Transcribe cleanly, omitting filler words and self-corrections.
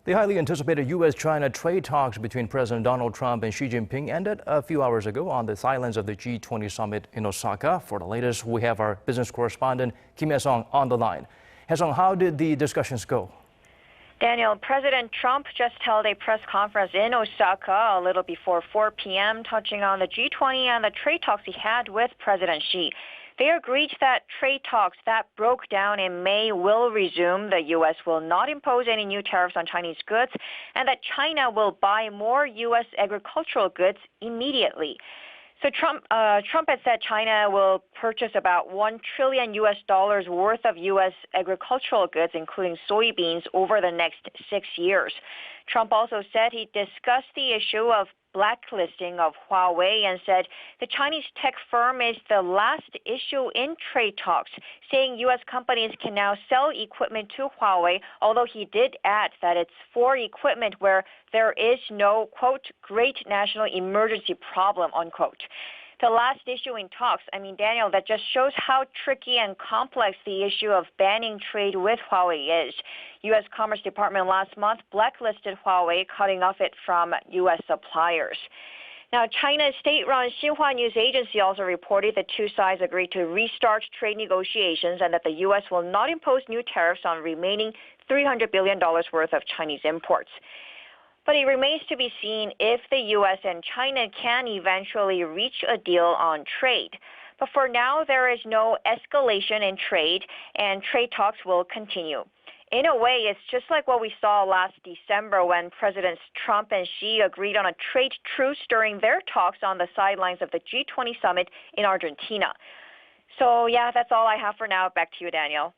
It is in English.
The highly anticipated U.S. China trade talks between President Donald Trump and Xi Jinping ended a few hours ago on the sidelines of the G20 summit in Osaka. For the latest, we have our business correspondent Kim Hyesung on the line. Hyesung, how did the discussions go? Daniel, President Trump just held a press conference in Osaka a little before 4 p.m., touching on the G20 and the trade talks he had with President Xi. They agreed that trade talks that broke down in May will resume. The U.S. will not impose any new tariffs on Chinese goods, and that China will buy more U.S. agricultural goods immediately. So Trump had said China will purchase about $1 trillion worth of U.S. agricultural goods, including soybeans, over the next 6 years. Trump also said he discussed the issue of blacklisting of Huawei and said the Chinese tech firm is the last issue in trade talks, saying U.S. companies can now sell equipment to Huawei, although he did add that it's for equipment where there is no, quote, great national emergency problem, unquote. The last issue in talks, Daniel, that just shows how tricky and complex the issue of banning trade with Huawei is. U.S. Commerce Department last month blacklisted Huawei, cutting off it from U.S. suppliers. Now, China's state-run Xinhua News Agency also reported the two sides agreed to restart trade negotiations and that the U.S. will not impose new tariffs on remaining $300 billion worth of Chinese imports. But it remains to be seen if the U.S. and China can eventually reach a deal on trade. But for now, there is no escalation in trade, and trade talks will continue. In a way, it's just like what we saw last December when Presidents Trump and Xi agreed on a trade truce during their talks on the sidelines of the G20 summit in Argentina. So, yeah, that's all I have for now. Back to you, Daniel.